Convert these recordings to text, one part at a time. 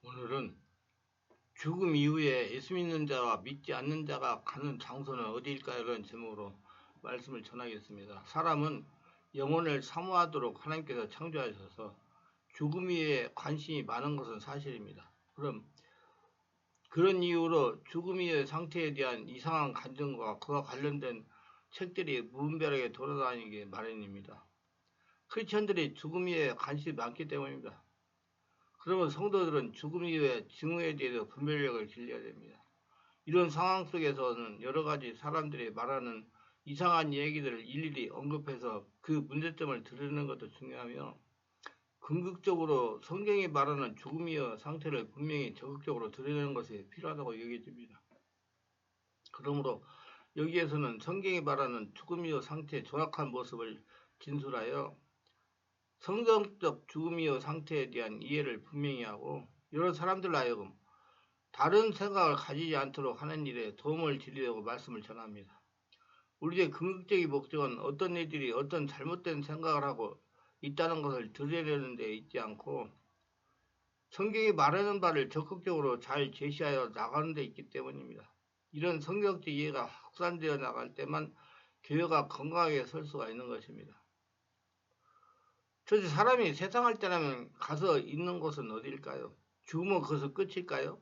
오늘은 죽음 이후에 예수 믿는 자와 믿지 않는 자가 가는 장소는 어디일까? 이런 제목으로 말씀을 전하겠습니다. 사람은 영혼을 사모하도록 하나님께서 창조하셔서 죽음 이후에 관심이 많은 것은 사실입니다. 그런 이유로 죽음 이후의 상태에 대한 이상한 간증과 그와 관련된 책들이 무분별하게 돌아다니기 마련입니다. 크리스천들이 죽음 이후에 관심이 많기 때문입니다. 그러면 성도들은 죽음 이후의 증오에 대해서 분별력을 길러야 됩니다. 이런 상황 속에서는 여러 가지 사람들이 말하는 이상한 얘기들을 일일이 언급해서 그 문제점을 드러내는 것도 중요하며, 궁극적으로 성경이 말하는 죽음 이후 상태를 분명히 적극적으로 드러내는 것이 필요하다고 여겨집니다. 그러므로 여기에서는 성경이 말하는 죽음 이후 상태의 정확한 모습을 진술하여 성경적 죽음 이후 상태에 대한 이해를 분명히 하고, 이런 사람들로 하여금 다른 생각을 가지지 않도록 하는 일에 도움을 드리려고 말씀을 전합니다. 우리의 궁극적인 목적은 어떤 이들이 어떤 잘못된 생각을 하고 있다는 것을 드러내려는 데 있지 않고, 성경이 말하는 바를 적극적으로 잘 제시하여 나가는 데 있기 때문입니다. 이런 성경적 이해가 확산되어 나갈 때만 교회가 건강하게 설 수가 있는 것입니다. 그래서 사람이 세상을 떠나면 가서 있는 곳은 어디일까요? 죽으면 그것은 끝일까요?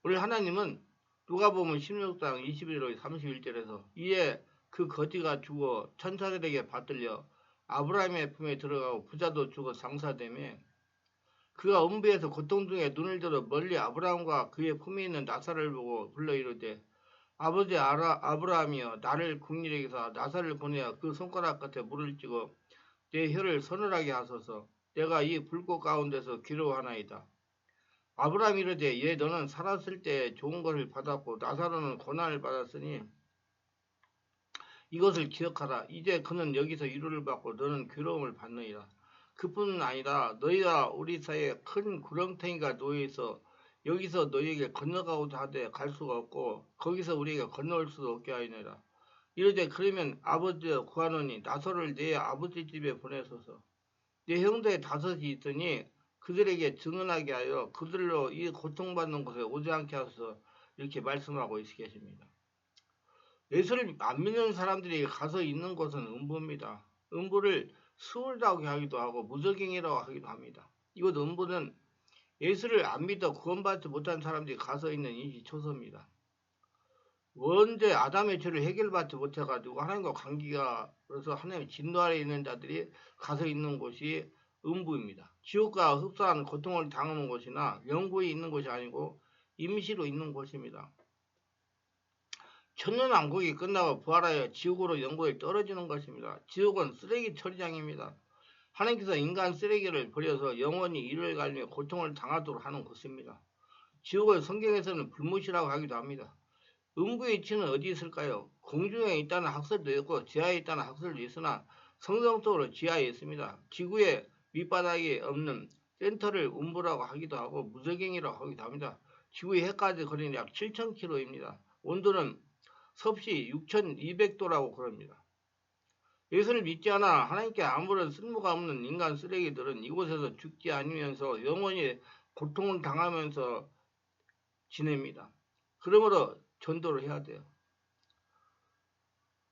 우리 하나님은 누가복음 16장 21절 31절에서 이에 그 거지가 죽어 천사들에게 받들려 아브라함의 품에 들어가고 부자도 죽어 장사되매 그가 음부에서 고통 중에 눈을 들어 멀리 아브라함과 그의 품에 있는 나사를 보고 불러 이르되 아버지 아브라함이여 나를 국리에 계사 나사를 보내어 그 손가락 끝에 물을 찍어 내 혀를 서늘하게 하소서. 내가 이 불꽃 가운데서 괴로워하나이다. 아브라함이 이르되 예 너는 살았을 때 좋은 것을 받았고 나사로는 고난을 받았으니 이것을 기억하라. 이제 그는 여기서 위로를 받고 너는 괴로움을 받느니라. 그뿐 아니라 너희와 우리 사이에 큰 구렁텅이가 놓여있어 여기서 너희에게 건너가고자 하되 갈 수가 없고 거기서 우리에게 건너올 수도 없게 하느니라. 이르되 그러면 아버지여 구하노니 나사로를 내 아버지 집에 보내소서. 내 형제의 다섯이 있으니 그들에게 증언하게 하여 그들로 이 고통받는 곳에 오지 않게 하소서. 이렇게 말씀하고 계십니다. 예수를 안 믿는 사람들이 가서 있는 곳은 음부입니다. 음부를 수월하게 하기도 하고 무적행이라고 하기도 합니다. 이곳 음부는 예수를 안 믿어 구원받지 못한 사람들이 가서 있는 인시초소입니다. 원죄 아담의 죄를 해결받지 못해가지고 하나님과 관계가 그래서 하나님의 진노 아래 있는 자들이 가서 있는 곳이 음부입니다. 지옥과 흡사한 고통을 당하는 곳이나 영구에 있는 곳이 아니고 임시로 있는 곳입니다. 천년왕국이 끝나고 부활하여 지옥으로 영구에 떨어지는 것입니다. 지옥은 쓰레기 처리장입니다. 하나님께서 인간 쓰레기를 버려서 영원히 이를 갈며 고통을 당하도록 하는 곳입니다. 지옥을 성경에서는 불못이라고 하기도 합니다. 음부의 위치는 어디 있을까요? 공중에 있다는 학설도 있고 지하에 있다는 학설도 있으나 성경적으로 지하에 있습니다. 지구의 밑바닥에 없는 센터를 음부라고 하기도 하고 무적행이라고 하기도 합니다. 지구의 해까지 거리는 약 7,000km입니다. 온도는 섭씨 6,200도라고 그럽니다. 예수를 믿지 않아 하나님께 아무런 쓸모가 없는 인간 쓰레기들은 이곳에서 죽지 않으면서 영원히 고통을 당하면서 지냅니다. 그러므로 전도를 해야 돼요.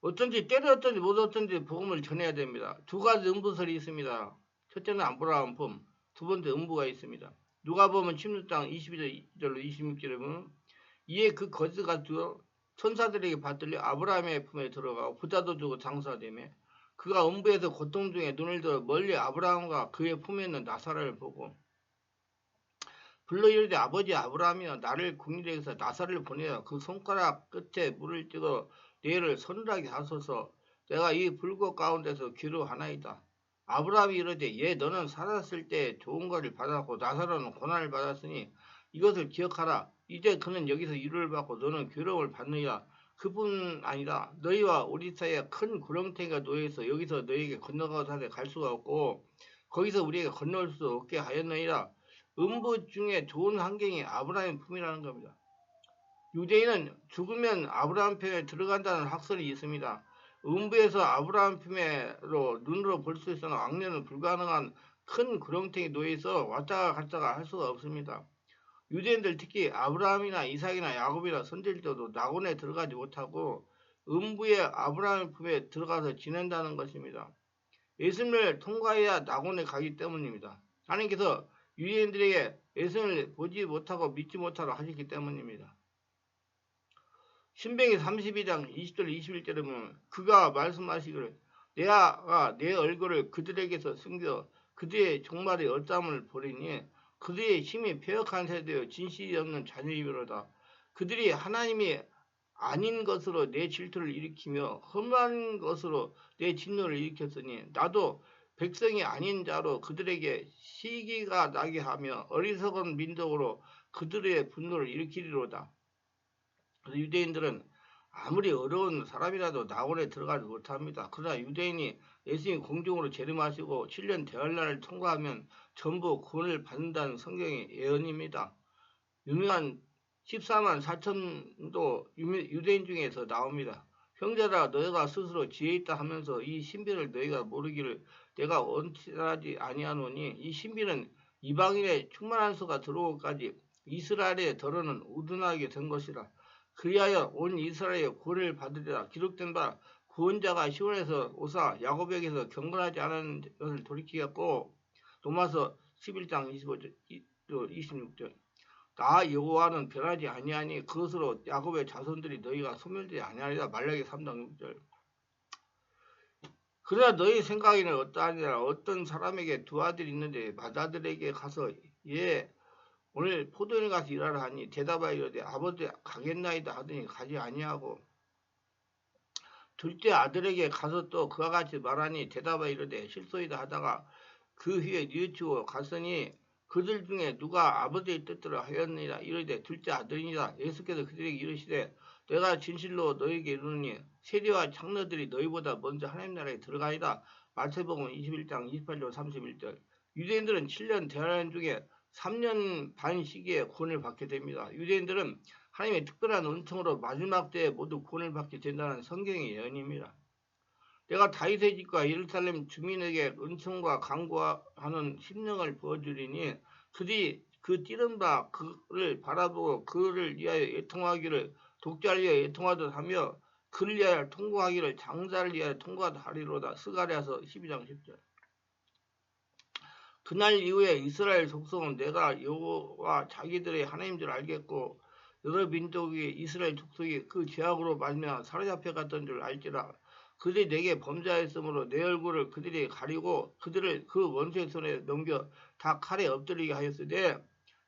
어쩐지 때렸든지 못 어쩐지 복음을 전해야 됩니다. 두 가지 음부설이 있습니다. 첫째는 아브라함 품, 두 번째 음부가 있습니다. 누가복음 16장 22절로 26절에 보면 이에 그 거지가 죽어 천사들에게 받들려 아브라함의 품에 들어가고 부자도 주고 장사되며 그가 음부에서 고통 중에 눈을 들어 멀리 아브라함과 그의 품에 있는 나사를 보고 불러 이르되 아버지 아브라함이여 나를 궁리에 계사 나사를 보내어 그 손가락 끝에 물을 찍어 뇌를 서늘하게 하소서. 내가 이 불꽃 가운데서 괴로워하나이다. 아브라함이 이르되 예 너는 살았을 때 좋은 것을 받았고 나사로는 고난을 받았으니 이것을 기억하라. 이제 그는 여기서 위로를 받고 너는 괴로움을 받느냐. 그뿐 아니라 너희와 우리 사이에 큰 구렁텅이가 놓여있어 여기서 너희에게 건너가서 하되 갈 수가 없고 거기서 우리에게 건너올 수 없게 하였느니라. 음부 중에 좋은 환경이 아브라함의 품이라는 겁니다. 유대인은 죽으면 아브라함 품에 들어간다는 학설이 있습니다. 음부에서 아브라함 품에로 눈으로 볼 수 있으나 왕래는 불가능한 큰 구렁텅이 놓여서 왔다가 갔다가 할 수가 없습니다. 유대인들 특히 아브라함이나 이삭이나 야곱이나 선지자도 낙원에 들어가지 못하고 음부의 아브라함의 품에 들어가서 지낸다는 것입니다. 예수님을 통과해야 낙원에 가기 때문입니다. 하나님께서 유대인들에게 예수님을 보지 못하고 믿지 못하도록 하셨기 때문입니다. 신명기 32장 20절 21절에 보면 그가 말씀하시기를 내가 내 얼굴을 그들에게서 숨겨 그들의 종말의 어땀을 보리니 그들의 힘이 폐역한 세대여 진실이 없는 자녀이므로다. 그들이 하나님이 아닌 것으로 내 질투를 일으키며 험한 것으로 내 진노를 일으켰으니 나도 백성이 아닌 자로 그들에게 시기가 나게 하며 어리석은 민족으로 그들의 분노를 일으키리로다. 그래서 유대인들은 아무리 어려운 사람이라도 낙원에 들어가지 못합니다. 그러나 유대인이 예수님 공중으로 재림하시고 7년 대환란을 통과하면 전부 구원을 받는다는 성경의 예언입니다. 유명한 14만 4천도 유대인 중에서 나옵니다. 형제라 너희가 스스로 지혜 있다 하면서 이 신비를 너희가 모르기를 내가 원하지 아니하노니 이 신비는 이방인의 충만한 수가 들어오기까지 이스라엘의 덜어는 우둔하게 된 것이라. 그리하여 온 이스라엘의 구원을 받으리라. 기록된 바 구원자가 시온에서 오사 야곱에게서 경건하지 않은 것을 돌이키겠고 로마서 11장 25절 26절 나 여호와는 변하지 아니하니 그것으로 야곱의 자손들이 너희가 소멸되지 아니하리라. 말라기 3장 6절 그러나 너희 생각에는 어떠하니라. 어떤 사람에게 두 아들이 있는데 맏아들에게 가서 예 오늘 포도원에 가서 일하라 하니 대답하여 이르되 아버지 가겠나이다 하더니 가지 아니하고 둘째 아들에게 가서 또 그와 같이 말하니 대답하여 이르되 실소이다 하다가 그 후에 뉘우치고 갔으니 그들 중에 누가 아버지의 뜻대로 하였느니라. 이르되 둘째 아들이니라. 예수께서 그들에게 이르시되 내가 진실로 너희에게 이르노니 세리와 장로들이 너희보다 먼저 하나님 나라에 들어가리라. 마태복음 21장 28절 31절 유대인들은 7년 대환란 중에 3년 반 시기에 구원을 받게 됩니다. 유대인들은 하나님의 특별한 은총으로 마지막 때에 모두 구원을 받게 된다는 성경의 예언입니다. 내가 다윗의 집과 예루살렘 주민에게 은총과 강구하는 심령을 부어주리니 그들이 그 띠른 바 그를 바라보고 그를 위하여 애통하기를 독자를 위하여 애통하듯 하며 그를 위하여 통곡하기를 장자를 위하여 통곡하듯 하리로다. 스가랴서 12장 10절 그날 이후에 이스라엘 족속은 내가 여호와 자기들의 하나님인 줄 알겠고 여러 민족이 이스라엘 족속이 그 죄악으로 말미암아 사로잡혀 갔던 줄 알지라. 그들이 내게 범죄하였으므로 내 얼굴을 그들이 가리고 그들을 그 원수의 손에 넘겨 다 칼에 엎드리게 하였으되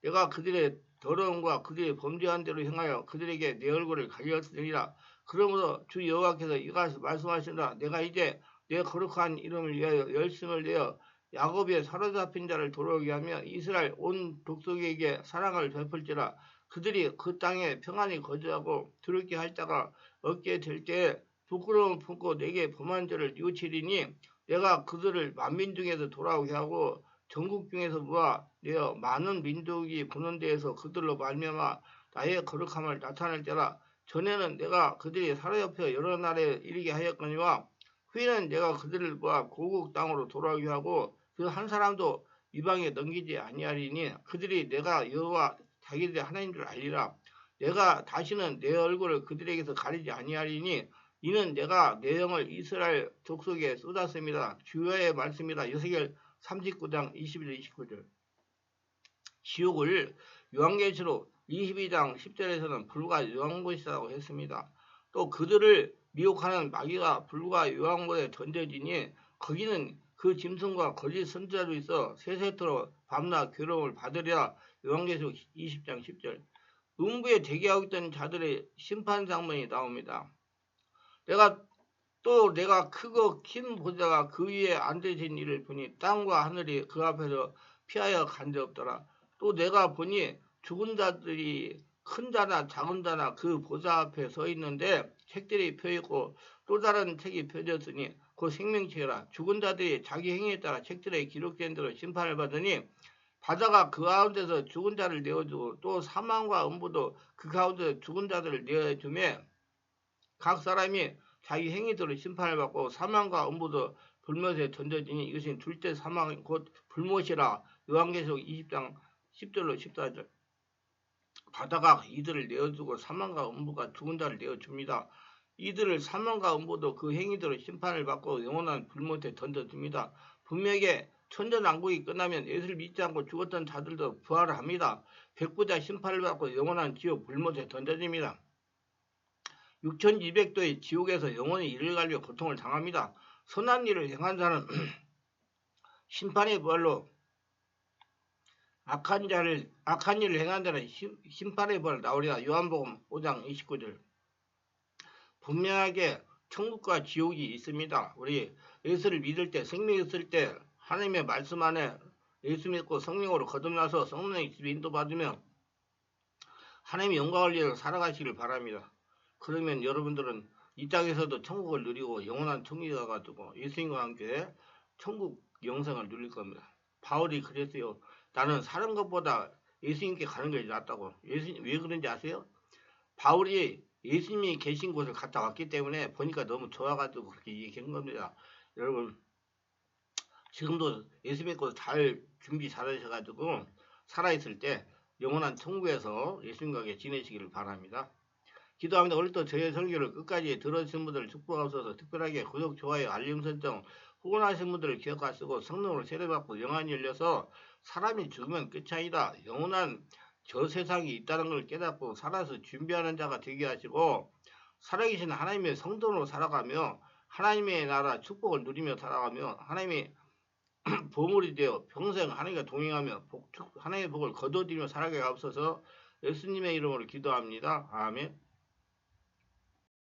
내가 그들의 더러움과 그들이 범죄한 대로 행하여 그들에게 내 얼굴을 가리었으니라. 그러므로 주 여호와께서 이같이 말씀하시노라. 내가 이제 내 거룩한 이름을 위하여 열심을 내어 야곱의 사로잡힌 자를 돌아오게 하며 이스라엘 온 족속에게 사랑을 베풀지라. 그들이 그 땅에 평안히 거주하고 두렵게 할 자가 없게 될 때에 부끄러움을 품고 내게 범한 죄를 뉘우치리니 내가 그들을 만민 중에서 돌아오게 하고 전국 중에서 모아 내어 많은 민족이 보는 데에서 그들로 말미암아 나의 거룩함을 나타낼 때라. 전에는 내가 그들이 사로잡혀 여러 나라에 이르게 하였거니와 후에는 내가 그들을 모아 고국 땅으로 돌아오게 하고 그 한 사람도 이방에 넘기지 아니하리니 그들이 내가 여호와 자기들의 하나님인 줄 알리라. 내가 다시는 내 얼굴을 그들에게서 가리지 아니하리니 이는 내가 내 영을 이스라엘 족속에 쏟았습니다. 주여의 말씀이다. 요새겔 39장 21, 29절 지옥을 요한계시록 22장 10절에서는 불과 요한곳이라고 했습니다. 또 그들을 미혹하는 마귀가 불과 요한곳에 던져지니 거기는 그 짐승과 거짓 선지자로 있어 세세토록 밤낮 괴로움을 받으리라. 요한계시록 20장 10절 음부에 대기하고 있던 자들의 심판 장면이 나옵니다. 내가 크고 긴 보좌가 그 위에 앉으신 이를 보니 땅과 하늘이 그 앞에서 피하여 간데없더라. 또 내가 보니 죽은 자들이 큰 자나 작은 자나 그 보좌 앞에 서 있는데 책들이 펴있고 또 다른 책이 펴졌으니 그 생명책이라. 죽은 자들이 자기 행위에 따라 책들에 기록된 대로 심판을 받으니 바다가 그 가운데서 죽은 자를 내어주고 또 사망과 음부도 그 가운데서 죽은 자들을 내어주며 각 사람이 자기 행위대로 심판을 받고 사망과 음부도 불못에 던져지니 이것은 둘째 사망 곧 불못이라. 요한계시록 20장 10절로 14절 바다가 이들을 내어주고 사망과 음부가 죽은 자를 내어줍니다. 이들을 사망과 음부도 그 행위대로 심판을 받고 영원한 불못에 던져줍니다. 분명히 천전왕국이 끝나면 예수를 믿지 않고 죽었던 자들도 부활을 합니다. 백부자 심판을 받고 영원한 지옥 불못에 던져집니다. 6200도의 지옥에서 영원히 이를 갈려 고통을 당합니다. 선한 일을 행한 자는 심판의 부활로 악한 일을 행한 자는 심판의 벌 나오리라. 요한복음 5장 29절. 분명하게 천국과 지옥이 있습니다. 우리 예수를 믿을 때, 생명이 있을 때 하나님의 말씀 안에 예수 믿고 성령으로 거듭나서 성령의 집에 인도받으며 하나님의 영광을 위해서 살아가시길 바랍니다. 그러면 여러분들은 이 땅에서도 천국을 누리고 영원한 천국에 가가지고 예수님과 함께 천국 영생을 누릴 겁니다. 바울이 그랬어요. 나는 사는 것보다 예수님께 가는 게 낫다고. 예수님 왜 그런지 아세요? 바울이 예수님이 계신 곳을 갔다 왔기 때문에 보니까 너무 좋아가지고 그렇게 얘기한 겁니다. 여러분 지금도 예수 믿고 잘 준비 잘하셔가지고 살아있을 때 영원한 천국에서 예수님과 함께 지내시기를 바랍니다. 기도합니다. 오늘도 저의 설교를 끝까지 들어주신 분들을 축복하소서. 특별하게 구독, 좋아요, 알림 설정, 후원하신 분들을 기억하시고 성령으로 세례받고 영안이 열려서 사람이 죽으면 끝이 아니다. 영원한 저 세상이 있다는 걸 깨닫고 살아서 준비하는 자가 되게 하시고 살아계신 하나님의 성도로 살아가며 하나님의 나라 축복을 누리며 살아가며 하나님의 보물이 되어 평생 하나님과 동행하며 하나님의 복을 거둬들이며 살아가게 하옵소서. 예수님의 이름으로 기도합니다. 아멘.